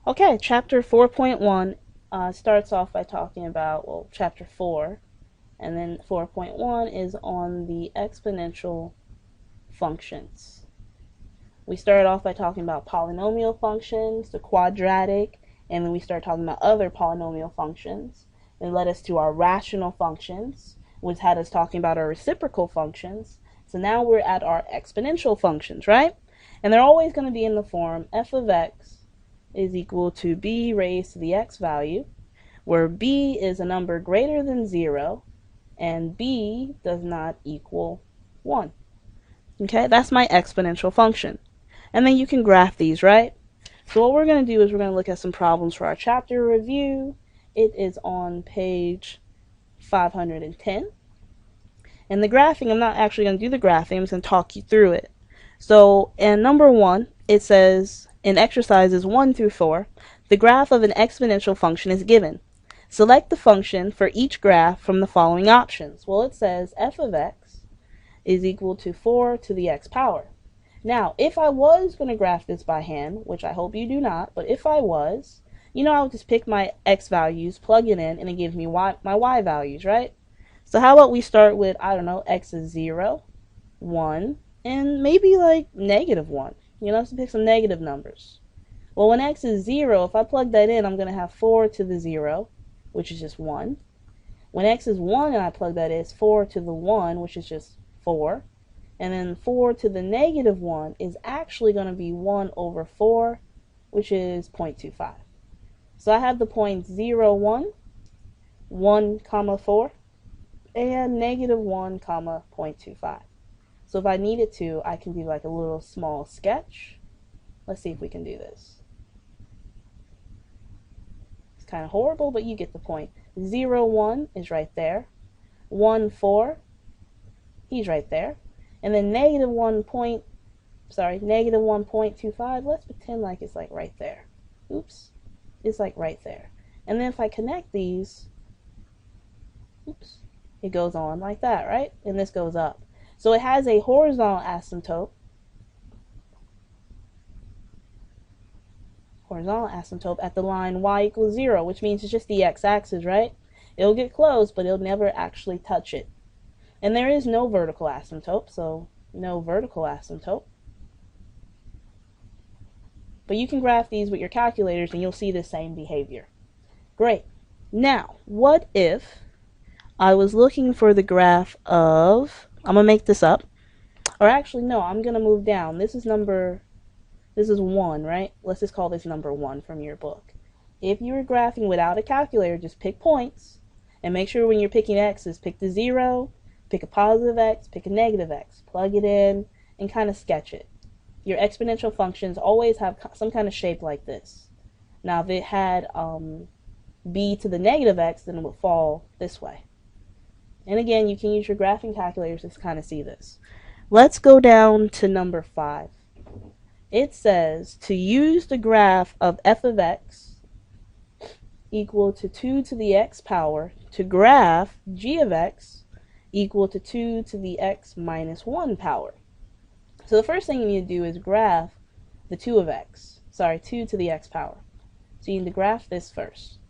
Okay, chapter 4.1 starts off by talking about, well, chapter 4, and then 4.1 is on the exponential functions. We started off by talking about polynomial functions, the quadratic, and then we started talking about other polynomial functions. It led us to our rational functions, which had us talking about our reciprocal functions. So now we're at our exponential functions, right? And they're always going to be in the form f of x is equal to b raised to the x value, where b is a number greater than 0 and b does not equal 1. Okay, that's my exponential function. And then you can graph these, right? So what we're going to do is we're going to look at some problems for our chapter review. It is on page 510. And the graphing, I'm not actually going to do the graphing, I'm just going to talk you through it. So in number 1, it says in exercises 1 through 4, the graph of an exponential function is given. Select the function for each graph from the following options. Well, it says f of x is equal to 4 to the x power. Now, if I was going to graph this by hand, which I hope you do not, but if I was, I would just pick my x values, plug it in, and it gives me my y values, right? So how about we start with, I don't know, x is 0, 1, and maybe like negative 1. So pick some negative numbers. Well, when x is 0, if I plug that in, I'm going to have 4 to the 0, which is just 1. When x is 1 and I plug that in, it's 4 to the 1, which is just 4. And then 4 to the negative 1 is actually going to be 1 over 4, which is 0.25. So I have the points 0, 1, 1, 4, and negative 1, 0.25. So if I needed to, I can do like a little small sketch. Let's see if we can do this. It's kind of horrible, but you get the point. 0, 1 is right there. 1, 4, he's right there. And then negative 1.25, let's pretend like it's like right there. Oops. It's like right there. And then if I connect these, oops, it goes on like that, right? And this goes up. So it has a horizontal asymptote. At the line y equals 0, which means it's just the x-axis, right? It'll get close, but it'll never actually touch it. And there is no vertical asymptote, so no vertical asymptote. But you can graph these with your calculators and you'll see the same behavior. Great. Now, what if I was looking for the graph of, I'm going to make this up, or actually no, I'm going to move down. This is 1, right? Let's just call this number 1 from your book. If you were graphing without a calculator, just pick points, and make sure when you're picking x's, pick the 0, pick a positive x, pick a negative x, plug it in, and kind of sketch it. Your exponential functions always have some kind of shape like this. Now, if it had b to the negative x, then it would fall this way. And again, you can use your graphing calculators to kind of see this. Let's go down to number 5. It says to use the graph of f of x equal to 2 to the x power to graph g of x equal to 2 to the x minus 1 power. So the first thing you need to do is graph the 2 to the x power. So you need to graph this first.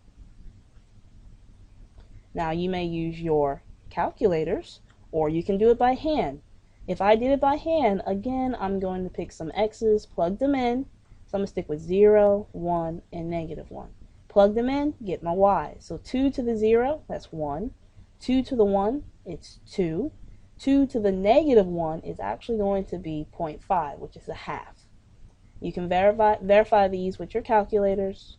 Now you may use your calculators, or you can do it by hand. If I did it by hand, again, I'm going to pick some x's, plug them in. So I'm going to stick with 0, 1, and negative 1. Plug them in, get my y. So 2 to the 0, that's 1. 2 to the 1, it's 2. 2 to the negative 1 is actually going to be 0.5, which is a half. You can verify these with your calculators.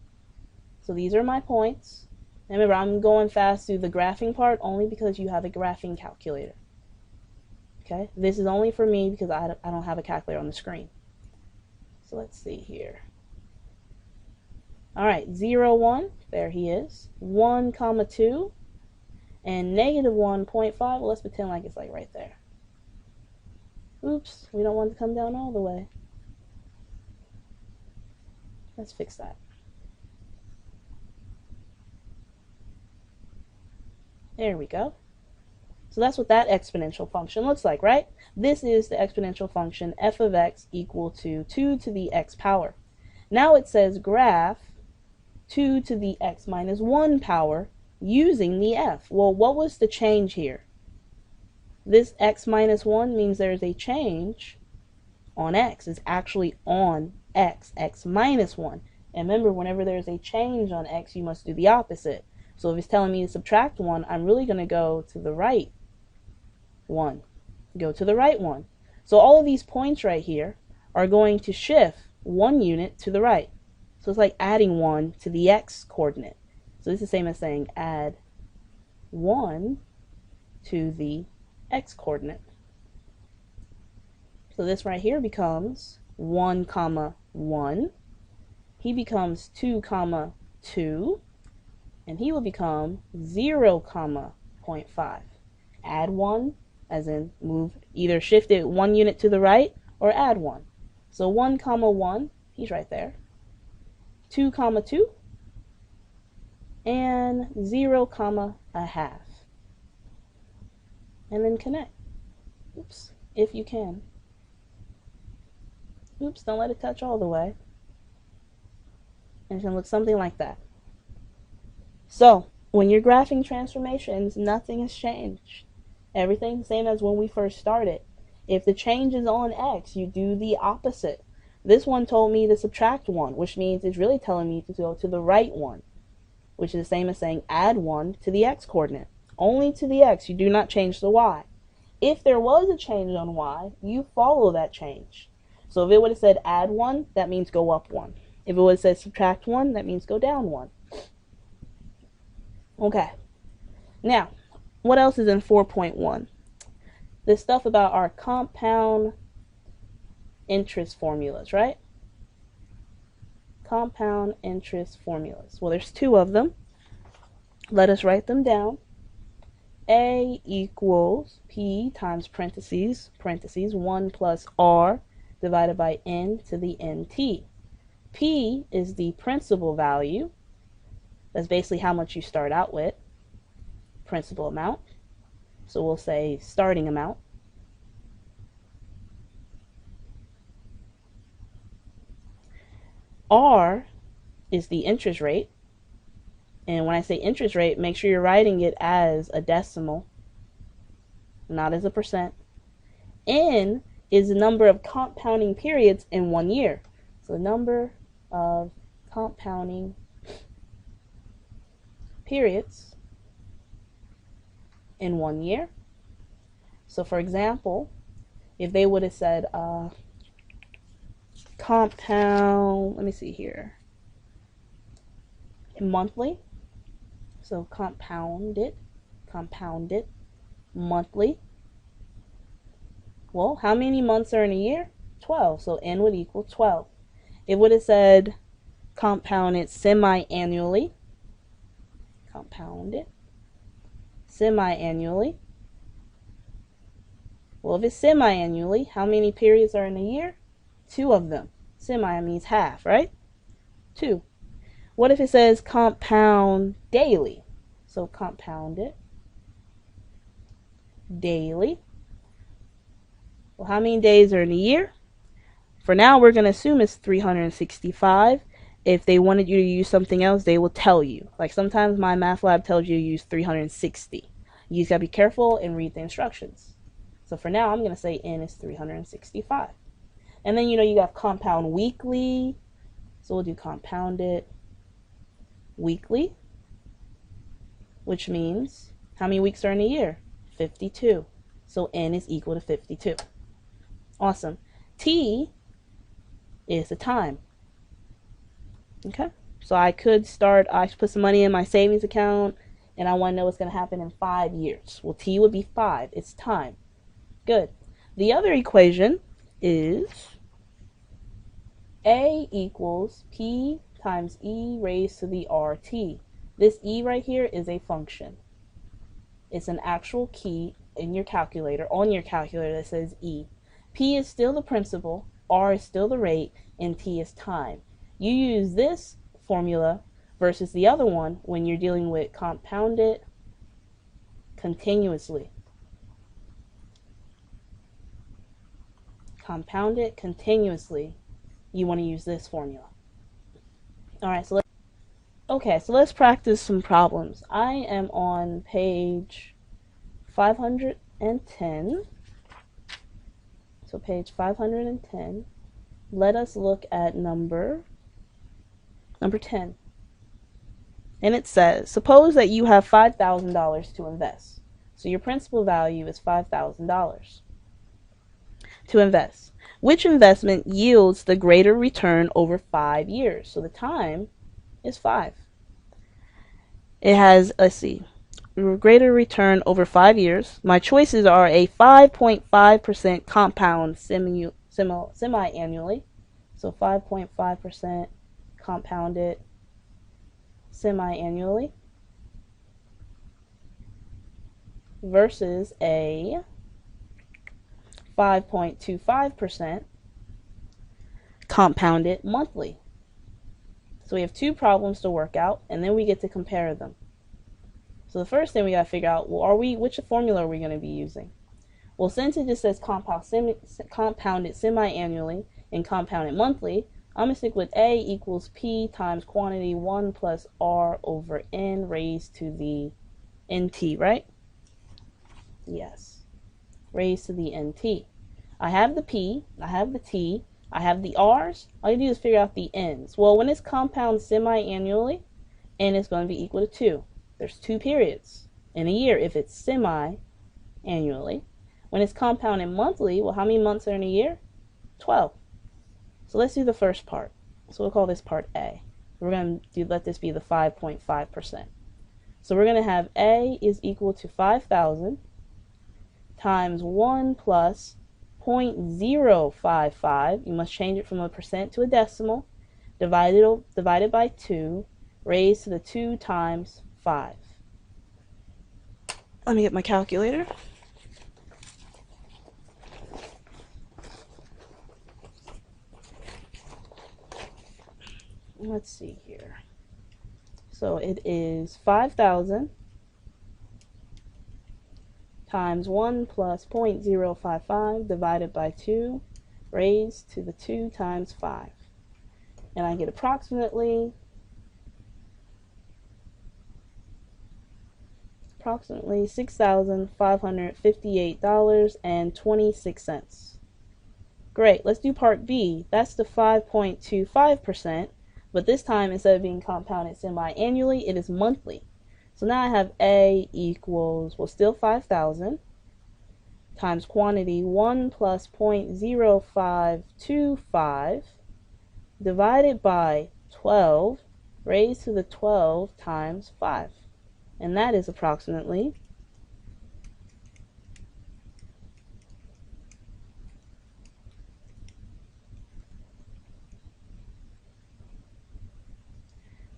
So these are my points. And remember, I'm going fast through the graphing part only because you have a graphing calculator. Okay, this is only for me because I don't have a calculator on the screen. So let's see here. All right, 0, 1, there he is. 1, 2, and negative 1.5, well, let's pretend like it's like right there. Oops, we don't want it to come down all the way. Let's fix that. There we go. So that's what that exponential function looks like, right? This is the exponential function f of x equal to 2 to the x power. Now it says graph 2 to the x minus 1 power using the f. Well, what was the change here? This x minus 1 means there's a change on x. It's actually on x minus 1. And remember, whenever there's a change on x, you must do the opposite. So if it's telling me to subtract 1, I'm really going to go to the right 1. Go to the right 1. So all of these points right here are going to shift 1 unit to the right. So it's like adding 1 to the x coordinate. So this is the same as saying add 1 to the x coordinate. So this right here becomes 1 comma 1. He becomes 2 comma 2. And he will become 0 comma 0.5. Add 1, as in move, either shift it 1 unit to the right or add 1. So 1 comma 1, he's right there. 2 comma 2. And 0 comma a half. And then connect. Oops, if you can. Oops, don't let it touch all the way. And it's going to look something like that. So, when you're graphing transformations, nothing has changed. Everything's the same as when we first started. If the change is on x, you do the opposite. This one told me to subtract 1, which means it's really telling me to go to the right 1, which is the same as saying add 1 to the x coordinate. Only to the x, you do not change the y. If there was a change on y, you follow that change. So if it would have said add 1, that means go up 1. If it would have said subtract 1, that means go down 1. Okay, now, what else is in 4.1? This stuff about our compound interest formulas, right? Compound interest formulas. Well, there's 2 of them. Let us write them down. A equals P times parentheses, 1 plus R divided by N to the NT. P is the principal value. That's basically how much you start out with, principal amount. So we'll say starting amount. R is the interest rate. And when I say interest rate, make sure you're writing it as a decimal, not as a percent. N is the number of compounding periods in 1 year. So the number of compounding periods in 1 year. So for example, if they would have said compound, let me see here, monthly, so compound it monthly. Well, how many months are in a year? 12, so N would equal 12. It would have said compound it semi-annually, compound it semi-annually. Well, if it's semi-annually, how many periods are in a year? 2 of them. Semi means half, right? 2. What if it says compound daily? So compound it daily. Well, how many days are in a year? For now, we're going to assume it's 365. If they wanted you to use something else, they will tell you. Like sometimes my math lab tells you to use 360. You just got to be careful and read the instructions. So for now, I'm going to say N is 365. And then, you got compound weekly. So we'll do compound it weekly, which means how many weeks are in a year? 52. So N is equal to 52. Awesome. T is the time. Okay, so I could put some money in my savings account and I want to know what's going to happen in 5 years. Well, T would be 5. It's time. Good. The other equation is A equals P times E raised to the RT. This E right here is a function. It's an actual key in your calculator, on your calculator that says E. P is still the principal, R is still the rate, and T is time. You use this formula versus the other one when you're dealing with compounded continuously. Compounded continuously, you want to use this formula. Alright, so Okay, so let's practice some problems. I am on page 510. So page 510. Let us look at number 10. And it says, suppose that you have $5,000 to invest. So your principal value is $5,000 to invest. Which investment yields the greater return over 5 years? So the time is 5. It has, let's see, greater return over 5 years. My choices are a 5.5% compound semi-annually. So 5.5% compounded semi-annually versus a 5.25% compounded monthly. So we have two problems to work out, and then we get to compare them. So the first thing we got to figure out, well, which formula are we going to be using? Well, since it just says compounded semi-annually and compounded monthly, I'm going to stick with A equals P times quantity 1 plus R over N raised to the NT, right? Yes. Raised to the NT. I have the P, I have the T, I have the R's. All you do is figure out the N's. Well, when it's compound semi-annually, N is going to be equal to 2. There's 2 periods in a year if it's semi-annually. When it's compounded monthly, well, how many months are in a year? 12. So let's do the first part. So we'll call this part A. We're going to let this be the 5.5%. So we're going to have A is equal to 5,000 times 1 plus 0.055. You must change it from a percent to a decimal. Divided by 2, raised to the 2 times 5. Let me get my calculator. Let's see here. So it is 5,000 times 1 plus 0.055 divided by 2 raised to the 2 times 5. And I get approximately $6,558.26. Great, let's do part B. That's the 5.25%, but this time instead of being compounded semi-annually, it is monthly. So now I have A equals, well, still 5,000 times quantity 1 plus 0.0525 divided by 12 raised to the 12 times 5. And that is approximately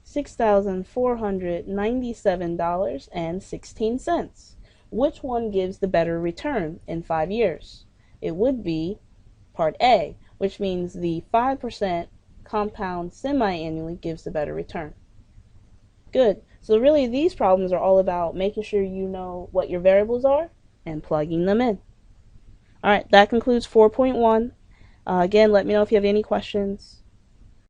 $6,497.16. Which one gives the better return in 5 years? It would be part A, which means the 5% compound semi-annually gives the better return. Good. So really these problems are all about making sure you know what your variables are and plugging them in. Alright, that concludes 4.1. Again, let me know if you have any questions.